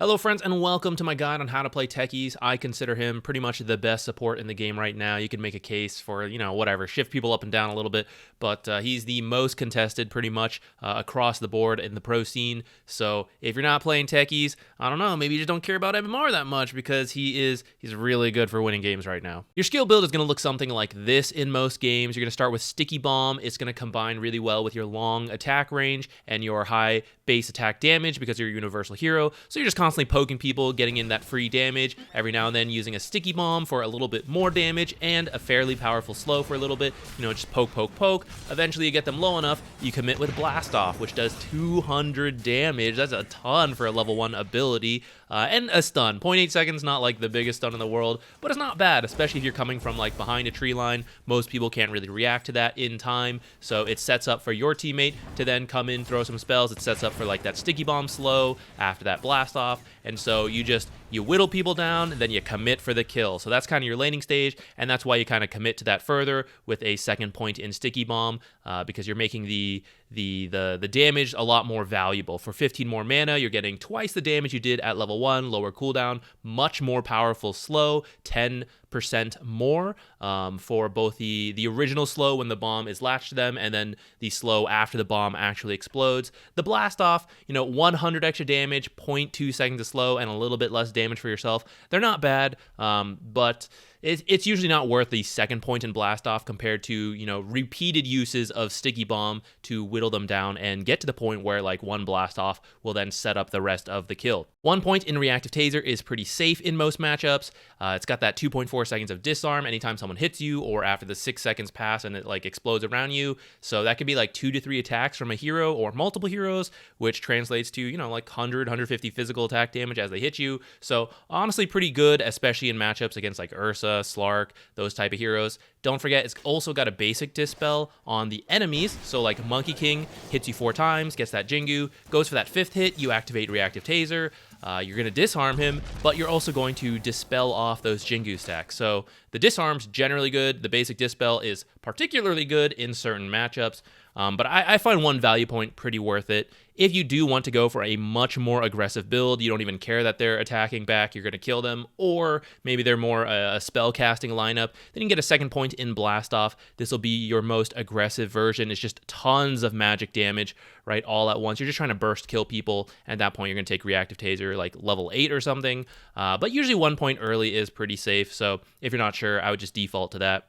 Hello friends and welcome to my guide on how to play Techies. I consider him pretty much the best support in the game right now. You can make a case for, whatever, shift people up and down a little bit, but he's the most contested pretty much across the board in the pro scene. So if you're not playing Techies, I don't know, maybe you just don't care about MMR that much because he's really good for winning games right now. Your skill build is going to look something like this in most games. You're going to start with Sticky Bomb. It's going to combine really well with your long attack range and your high base attack damage because you're a universal hero. So you're just constantly poking people, getting in that free damage, every now and then using a Sticky Bomb for a little bit more damage, and a fairly powerful slow for a little bit. Just poke, poke, poke. Eventually you get them low enough, you commit with Blast Off, which does 200 damage. That's a ton for a level 1 ability. And a stun. 0.8 seconds, not like the biggest stun in the world, but it's not bad, especially if you're coming from like behind a tree line. Most people can't really react to that in time, so it sets up for your teammate to then come in, throw some spells. It sets up for like that Sticky Bomb slow after that Blast Off, and so you whittle people down, and then you commit for the kill. So that's kind of your laning stage, and that's why you kind of commit to that further with a second point in Sticky Bomb, because you're making the damage a lot more valuable. For 15 more mana, you're getting twice the damage you did at level 1, lower cooldown, much more powerful slow, 10% more for both the original slow when the bomb is latched to them, and then the slow after the bomb actually explodes. The Blast Off, 100 extra damage, 0.2 seconds of slow, and a little bit less damage for yourself. They're not bad, but it's usually not worth the second point in Blast Off compared to, repeated uses of Sticky Bomb to whittle them down and get to the point where like one Blast Off will then set up the rest of the kill. 1 point in Reactive Taser is pretty safe in most matchups. It's got that 2.4 seconds of disarm anytime someone hits you or after the 6 seconds pass and it like explodes around you. So that could be like 2 to 3 attacks from a hero or multiple heroes, which translates to, like 150 physical attack damage as they hit you. So honestly pretty good, especially in matchups against like Ursa, Slark, those type of heroes. Don't forget, it's also got a basic dispel on the enemies. So like Monkey King hits you 4 times, gets that Jingu, goes for that 5th hit, you activate Reactive Taser. You're going to disarm him, but you're also going to dispel off those Jingu stacks. So the disarm's generally good. The basic dispel is particularly good in certain matchups. But I find 1 value point pretty worth it. If you do want to go for a much more aggressive build, you don't even care that they're attacking back, you're going to kill them, or maybe they're more a spell casting lineup, then you can get a second point in Blast Off. This will be your most aggressive version. It's just tons of magic damage, right, all at once. You're just trying to burst kill people, and at that point you're going to take Reactive Taser like level 8 or something. But usually 1 point early is pretty safe, so if you're not sure, I would just default to that.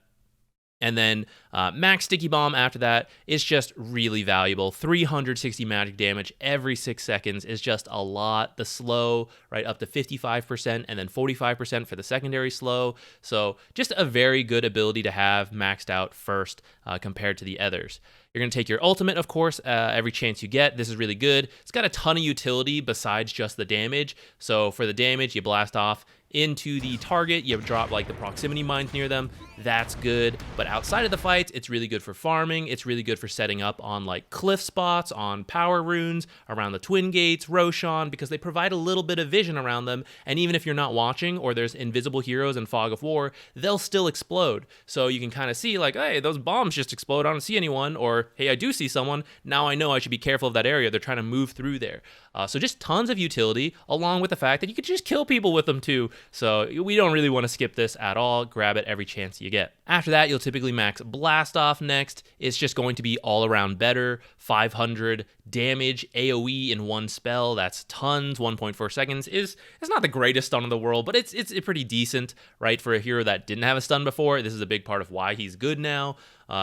And then Max Sticky Bomb after that is just really valuable. 360 magic damage every 6 seconds is just a lot. The slow, right, up to 55% and then 45% for the secondary slow. So just a very good ability to have maxed out first compared to the others. You're going to take your ultimate, of course, every chance you get. This is really good. It's got a ton of utility besides just the damage. So for the damage, you blast off into the target, you drop like the proximity mines near them. That's good. But outside of the fights, it's really good for farming. It's really good for setting up on like cliff spots, on power runes, around the Twin Gates, Roshan, because they provide a little bit of vision around them. And even if you're not watching or there's invisible heroes in Fog of War, they'll still explode. So you can kind of see like, hey, those bombs just explode. I don't see anyone. Or, hey, I do see someone. Now I know I should be careful of that area. They're trying to move through there. So just tons of utility, along with the fact that you could just kill people with them too. So we don't really want to skip this at all. Grab it every chance you get. After that, you'll typically max Blast Off next. It's just going to be all around better. 500 damage AoE in 1 spell. That's tons. 1.4 seconds it's not the greatest stun in the world, but it's pretty decent, right? For a hero that didn't have a stun before, this is a big part of why he's good now.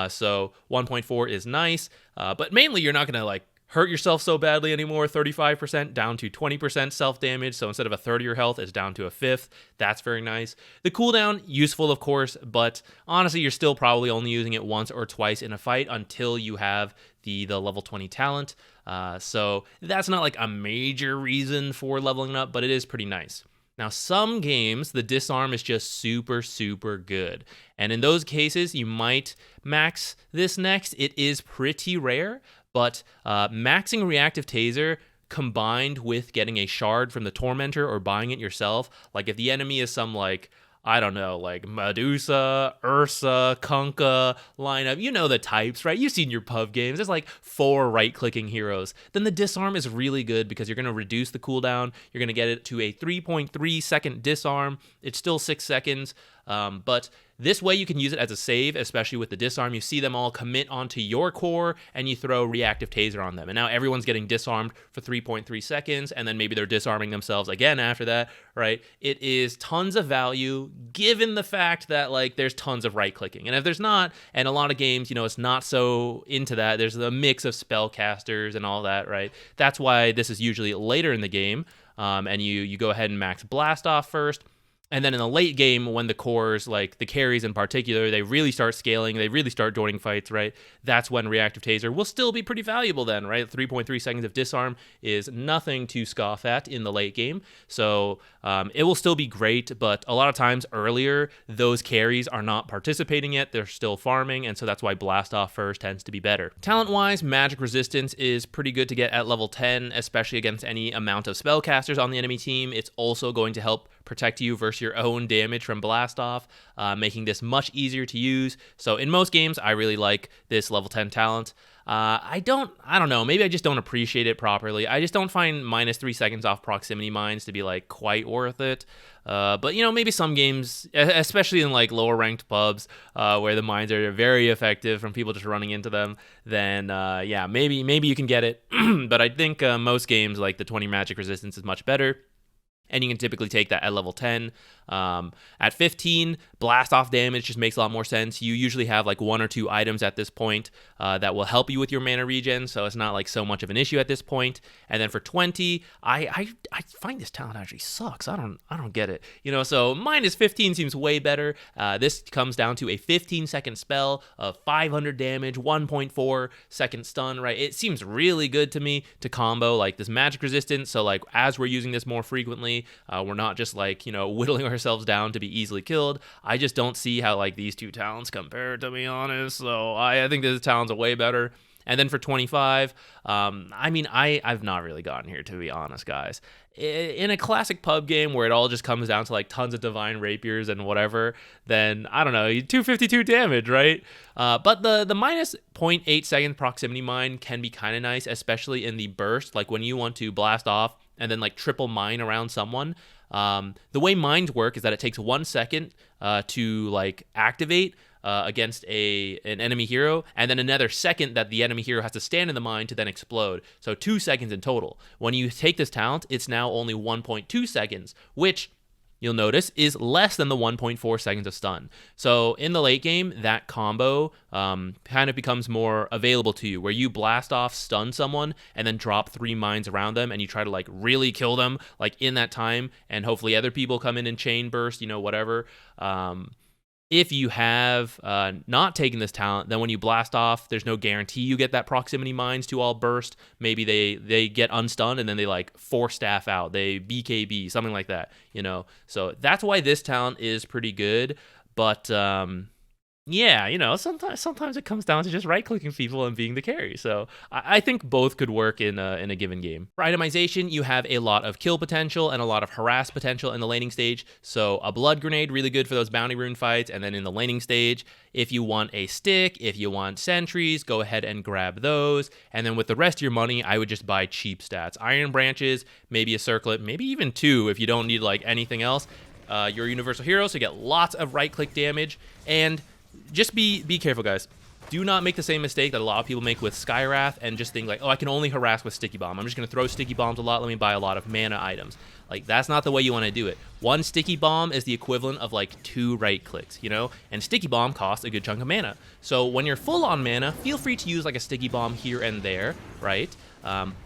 So 1.4 is nice, but mainly you're not going to like hurt yourself so badly anymore. 35% down to 20% self-damage. So instead of a third of your health, it's down to a fifth. That's very nice. The cooldown, useful of course, but honestly, you're still probably only using it once or twice in a fight until you have the level 20 talent. So that's not like a major reason for leveling up, but it is pretty nice. Now, some games, the disarm is just super, super good. And in those cases, you might max this next. It is pretty rare, but maxing Reactive Taser combined with getting a shard from the Tormentor or buying it yourself, like if the enemy is some like I don't know, like Medusa, Ursa, Kunkka lineup. You know the types, right? You've seen your pub games. There's like 4 right-clicking heroes. Then the disarm is really good because you're going to reduce the cooldown. You're going to get it to a 3.3 second disarm. It's still 6 seconds, but this way you can use it as a save, especially with the disarm. You see them all commit onto your core, and you throw reactive taser on them. And now everyone's getting disarmed for 3.3 seconds, and then maybe they're disarming themselves again after that, right? It is tons of value, given the fact that, like, there's tons of right-clicking. And if there's not, and a lot of games, you know, it's not so into that, there's a mix of spellcasters and all that, right? That's why this is usually later in the game, and you go ahead and max Blast Off first. And then in the late game, when the cores, like the carries in particular, they really start scaling, they really start joining fights, right? That's when Reactive Taser will still be pretty valuable then, right? 3.3 seconds of disarm is nothing to scoff at in the late game. So it will still be great, but a lot of times earlier, those carries are not participating yet. They're still farming, and so that's why Blast Off first tends to be better. Talent-wise, Magic Resistance is pretty good to get at level 10, especially against any amount of spellcasters on the enemy team. It's also going to help protect you versus your own damage from Blast Off, making this much easier to use. So in most games, I really like this level 10 talent. I don't know, maybe I just don't appreciate it properly. I just don't find minus 3 seconds off proximity mines to be like quite worth it. But you know, maybe some games, especially in like lower ranked pubs, where the mines are very effective from people just running into them, then yeah, maybe you can get it. But I think most games, like the 20 magic resistance is much better. And you can typically take that at level 10. At 15, blast off damage just makes a lot more sense. You usually have like 1 or 2 items at this point that will help you with your mana regen, so it's not like so much of an issue at this point. And then for 20, I find this talent actually sucks. I don't get it. You know, so minus 15 seems way better. This comes down to a 15-second spell of 500 damage, 1.4 second stun, right? It seems really good to me to combo like this magic resistance. So like as we're using this more frequently, we're not just like, you know, whittling ourselves down to be easily killed. I just don't see how like these two talents compare, to be honest. So I think this talent's way better. And then for 25, I mean, I've not really gotten here, to be honest, guys. In a classic pub game where it all just comes down to like tons of divine rapiers and whatever, then I don't know, 252 damage, right? But the minus 0.8 second proximity mine can be kind of nice, especially in the burst, like when you want to blast off and then like triple mine around someone. The way mines work is that it takes 1 second to like activate against an enemy hero, and then another second that the enemy hero has to stand in the mine to then explode. So 2 seconds in total. When you take this talent, it's now only 1.2 seconds, which you'll notice is less than the 1.4 seconds of stun. So in the late game, that combo kind of becomes more available to you, where you blast off, stun someone, and then drop 3 mines around them, and you try to like really kill them like in that time, and hopefully other people come in and chain burst, you know, whatever. If you have not taken this talent, then when you blast off, there's no guarantee you get that proximity mines to all burst. Maybe they get unstunned and then they like 4 staff out. They BKB, something like that, you know. So that's why this talent is pretty good. But yeah, you know, sometimes it comes down to just right-clicking people and being the carry. So I think both could work in a given game. For itemization, you have a lot of kill potential and a lot of harass potential in the laning stage. So a blood grenade, really good for those bounty rune fights. And then in the laning stage, if you want a stick, if you want sentries, go ahead and grab those. And then with the rest of your money, I would just buy cheap stats. Iron branches, maybe a circlet, maybe even 2 if you don't need like anything else. You're a universal hero, so you get lots of right-click damage. And just be careful, guys. Do not make the same mistake that a lot of people make with Skywrath and just think like, oh, I can only harass with Sticky Bomb. I'm just going to throw Sticky Bombs a lot. Let me buy a lot of mana items. Like, that's not the way you want to do it. 1 Sticky Bomb is the equivalent of like 2 right clicks, you know? And Sticky Bomb costs a good chunk of mana. So when you're full on mana, feel free to use like a Sticky Bomb here and there, right?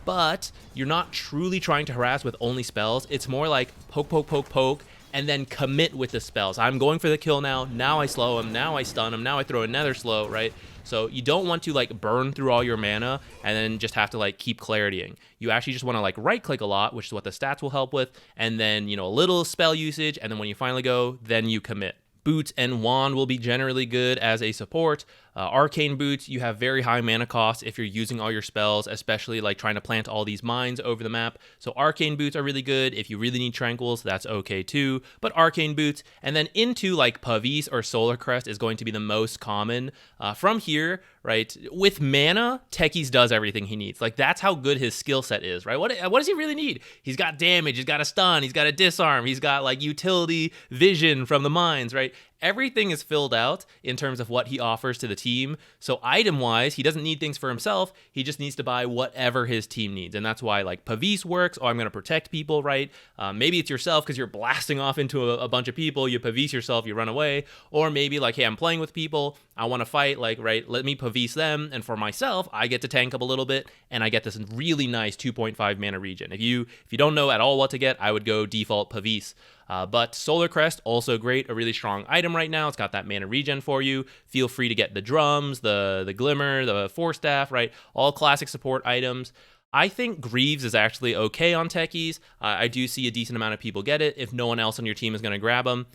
But you're not truly trying to harass with only spells. It's more like poke, poke, poke, poke, and then commit with the spells. I'm going for the kill now. Now I slow him. Now I stun him. Now I throw another slow, right? So you don't want to like burn through all your mana and then just have to like keep claritying. You actually just want to like right click a lot, which is what the stats will help with. And then, you know, a little spell usage. And then when you finally go, then you commit. Boots and Wand will be generally good as a support. Arcane Boots, you have very high mana costs if you're using all your spells, especially like trying to plant all these mines over the map. So Arcane Boots are really good. If you really need Tranquils, that's okay too. But Arcane Boots, and then into like Pavis or Solar Crest is going to be the most common. From here, right, with mana, Techies does everything he needs. Like, that's how good his skill set is, right? What does he really need? He's got damage, he's got a stun, he's got a disarm, he's got like utility vision from the mines, right? Everything is filled out in terms of what he offers to the team. So item-wise, he doesn't need things for himself. He just needs to buy whatever his team needs. And that's why like Pavis works. Oh, I'm going to protect people, right? Maybe it's yourself because you're blasting off into a bunch of people. You Pavis yourself, you run away. Or maybe like, hey, I'm playing with people. I want to fight, like, right, let me Pavis them. And for myself, I get to tank up a little bit and I get this really nice 2.5 mana regen. If you don't know at all what to get, I would go default Pavis. But Solar Crest, also great, a really strong item right now. It's got that mana regen for you. Feel free to get the drums, the glimmer, the force staff, right? All classic support items. I think Greaves is actually okay on Techies. I do see a decent amount of people get it if no one else on your team is going to grab them.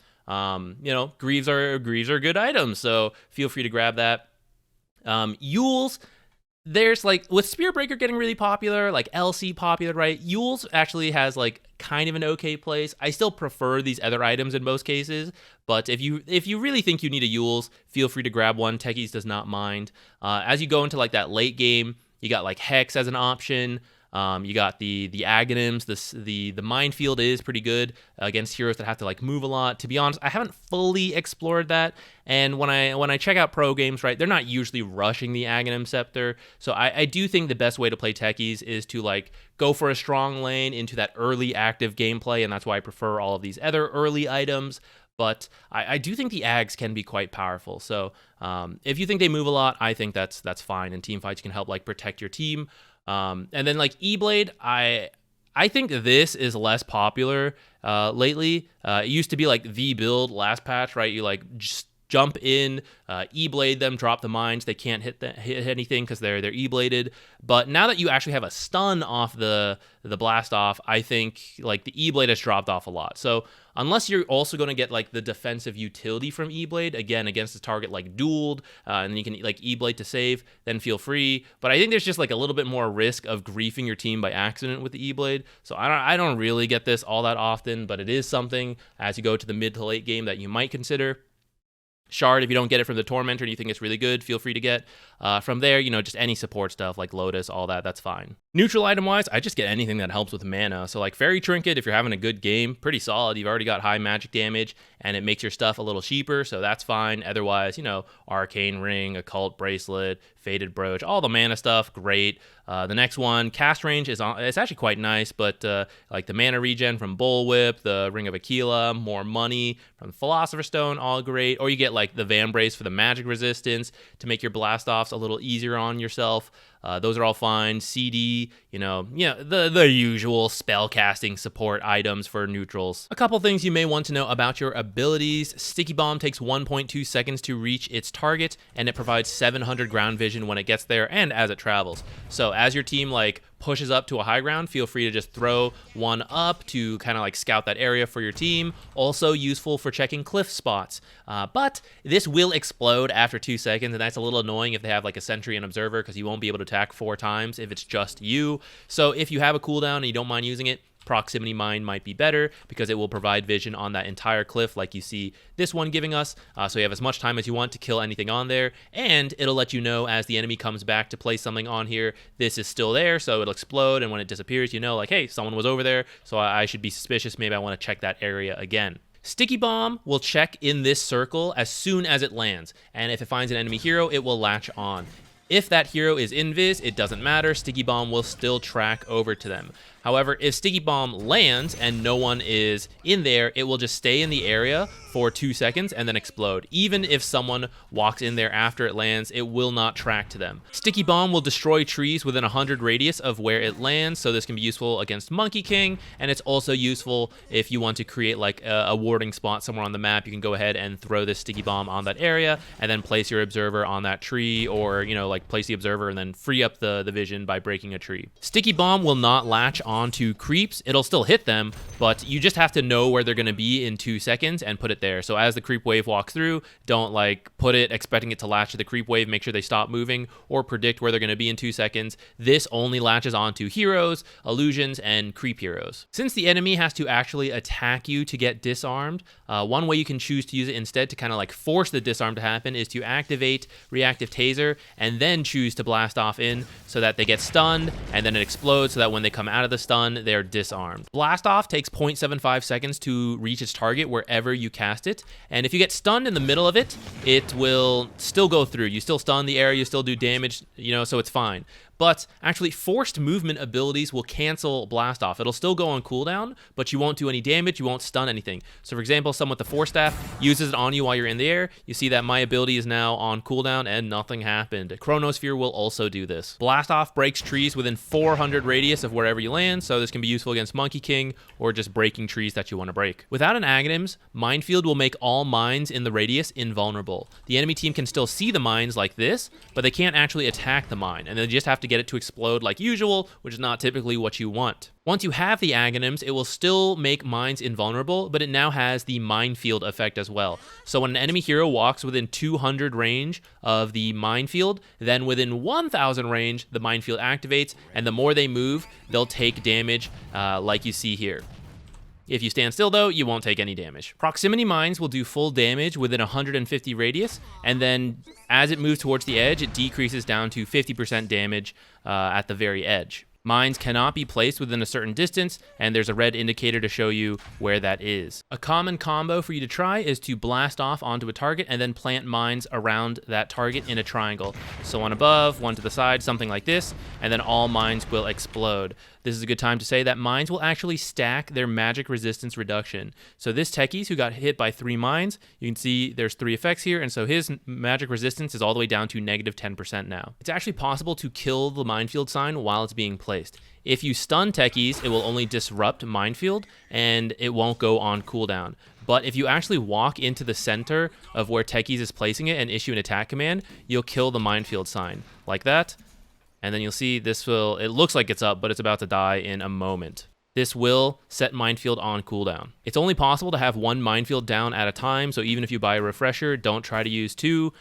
Greaves are good items, so feel free to grab that. Yules, there's like, with Spearbreaker getting really popular, like LC popular, right? Yules actually has like kind of an okay place. I still prefer these other items in most cases, but if you really think you need a Yules, feel free to grab one. Techies does not mind. As you go into like that late game, you got like Hex as an option. You got the Aghanims. The minefield is pretty good against heroes that have to like move a lot. To be honest, I haven't fully explored that. And when I check out pro games, right, they're not usually rushing the Aghanim Scepter. So I do think the best way to play Techies is to like go for a strong lane into that early active gameplay, and that's why I prefer all of these other early items. But I do think the Ags can be quite powerful. So if you think they move a lot, I think that's fine. In team fights, you can help like protect your team. And then like E-Blade, I think this is less popular lately. It used to be like the build last patch, right? You like just jump in, E-Blade them, drop the mines. They can't hit anything because they're E-Bladed. But now that you actually have a stun off the blast off, I think like the E-Blade has dropped off a lot. So unless you're also going to get like the defensive utility from E-Blade, again, against the target like dueled, and you can like E-Blade to save, then feel free. But I think there's just like a little bit more risk of griefing your team by accident with the E-Blade. So I don't really get this all that often, but it is something as you go to the mid to late game that you might consider. Shard, if you don't get it from the Tormentor and you think it's really good, feel free to get. From there, just any support stuff like Lotus, all that's fine. Neutral item-wise, I just get anything that helps with mana. So like Fairy Trinket, if you're having a good game, pretty solid. You've already got high magic damage, and it makes your stuff a little cheaper, so that's fine. Otherwise, Arcane Ring, Occult Bracelet, Faded Brooch, all the mana stuff, great. The next one, cast range, it's actually quite nice, but like the mana regen from Bullwhip, the Ring of Aquila, more money from the Philosopher's Stone, all great. Or you get like the Vambrace for the magic resistance to make your blast offs a little easier on yourself. Those are all fine. CD, the usual spell casting support items for neutrals. A couple things you may want to know about your abilities. Sticky Bomb takes 1.2 seconds to reach its target, and it provides 700 ground vision when it gets there and as it travels. So as your team like pushes up to a high ground, feel free to just throw one up to kind of like scout that area for your team. Also useful for checking cliff spots. But this will explode after 2 seconds, and that's a little annoying if they have like a sentry and observer, because you won't be able to attack 4 times if it's just you. So if you have a cooldown and you don't mind using it, Proximity Mine might be better because it will provide vision on that entire cliff like you see this one giving us. So you have as much time as you want to kill anything on there, and it'll let you know as the enemy comes back to place something on here, this is still there, so it'll explode, and when it disappears, like, hey, someone was over there, so I should be suspicious. Maybe I want to check that area again. Sticky Bomb will check in this circle as soon as it lands, and if it finds an enemy hero, it will latch on. If that hero is invis, it doesn't matter. Sticky Bomb will still track over to them. However, if Sticky Bomb lands and no one is in there, it will just stay in the area for 2 seconds and then explode. Even if someone walks in there after it lands, it will not track to them. Sticky Bomb will destroy trees within 100 radius of where it lands, so this can be useful against Monkey King, and it's also useful if you want to create like a warding spot somewhere on the map. You can go ahead and throw this Sticky Bomb on that area and then place your observer on that tree, or like place the observer and then free up the vision by breaking a tree. Sticky Bomb will not latch on onto creeps, it'll still hit them, but you just have to know where they're going to be in 2 seconds and put it there. So as the creep wave walks through, don't like put it expecting it to latch to the creep wave, make sure they stop moving, or predict where they're going to be in 2 seconds. This only latches onto heroes, illusions, and creep heroes. Since the enemy has to actually attack you to get disarmed, one way you can choose to use it instead to kind of like force the disarm to happen is to activate reactive taser and then choose to blast off in so that they get stunned and then it explodes so that when they come out of the stun, they're disarmed. Blast off takes 0.75 seconds to reach its target wherever you cast it, and if you get stunned in the middle of it, it will still go through. You still stun the area, you still do damage, so it's fine. But actually, forced movement abilities will cancel blast off. It'll still go on cooldown, but you won't do any damage, you won't stun anything. So for example, someone with the Force Staff uses it on you while you're in the air. You see that my ability is now on cooldown and nothing happened. Chronosphere will also do this. Blast off breaks trees within 400 radius of wherever you land, so this can be useful against Monkey King or just breaking trees that you want to break. Without an Aghanims, Minefield will make all mines in the radius invulnerable. The enemy team can still see the mines like this, but they can't actually attack the mine, and they just have to get it to explode like usual, which is not typically what you want. Once you have the Aghanims, it will still make mines invulnerable, but it now has the Minefield effect as well. So when an enemy hero walks within 200 range of the Minefield, then within 1000 range, the Minefield activates, and the more they move, they'll take damage like you see here. If you stand still, though, you won't take any damage. Proximity mines will do full damage within 150 radius, and then as it moves towards the edge, it decreases down to 50% damage at the very edge. Mines cannot be placed within a certain distance, and there's a red indicator to show you where that is. A common combo for you to try is to blast off onto a target and then plant mines around that target in a triangle. So one above, one to the side, something like this, and then all mines will explode. This is a good time to say that mines will actually stack their magic resistance reduction. So this Techies, who got hit by 3 mines, you can see there's 3 effects here, and so his magic resistance is all the way down to negative 10% now. It's actually possible to kill the Minefield sign while it's being placed. If you stun Techies, it will only disrupt Minefield, and it won't go on cooldown. But if you actually walk into the center of where Techies is placing it and issue an attack command, you'll kill the Minefield sign, like that. And then you'll see this will, it looks like it's up, but it's about to die in a moment. This will set Minefield on cooldown. It's only possible to have 1 Minefield down at a time, so even if you buy a refresher, don't try to use 2,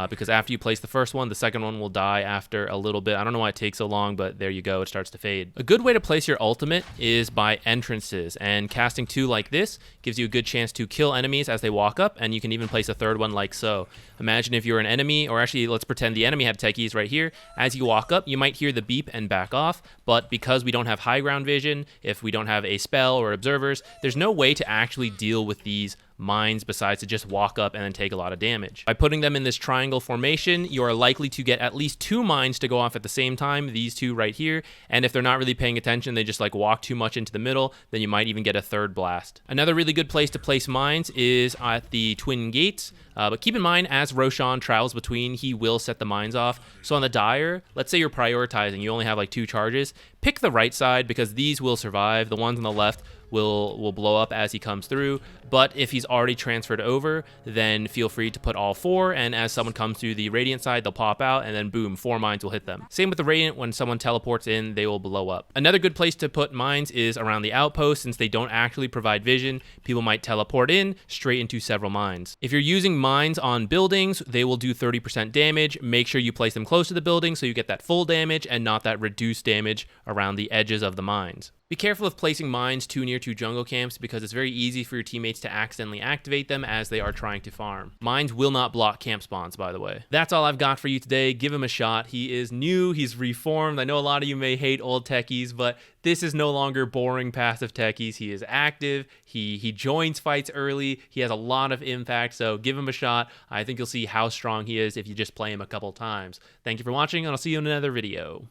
because after you place the first one, the second one will die after a little bit. I don't know why it takes so long, but there you go, it starts to fade. A good way to place your ultimate is by entrances, and casting 2 like this gives you a good chance to kill enemies as they walk up, and you can even place a 3rd one like so. Imagine if you're an enemy, or actually let's pretend the enemy had Techies right here. As you walk up, you might hear the beep and back off, but because we don't have high ground vision, if we don't have a spell or observers, there's no way to actually deal with these mines besides to just walk up and then take a lot of damage. By putting them in this triangle formation, you are likely to get at least 2 mines to go off at the same time, these 2 right here, and if they're not really paying attention, they just like walk too much into the middle, then you might even get a 3rd blast. Another really good place to place mines is at the twin gates, but keep in mind as Roshan travels between, he will set the mines off. So on the Dire, let's say you're prioritizing, you only have like 2 charges, pick the right side because these will survive, the ones on the left will blow up as he comes through, but if he's already transferred over, then feel free to put all 4, and as someone comes through the Radiant side, they'll pop out, and then boom, 4 mines will hit them. Same with the Radiant, when someone teleports in, they will blow up. Another good place to put mines is around the outpost, since they don't actually provide vision. People might teleport in, straight into several mines. If you're using mines on buildings, they will do 30% damage. Make sure you place them close to the building so you get that full damage and not that reduced damage around the edges of the mines. Be careful of placing mines too near to jungle camps because it's very easy for your teammates to accidentally activate them as they are trying to farm. Mines will not block camp spawns, by the way. That's all I've got for you today. Give him a shot. He is new. He's reformed. I know a lot of you may hate old Techies, but this is no longer boring passive Techies. He is active. He joins fights early. He has a lot of impact, so give him a shot. I think you'll see how strong he is if you just play him a couple times. Thank you for watching, and I'll see you in another video.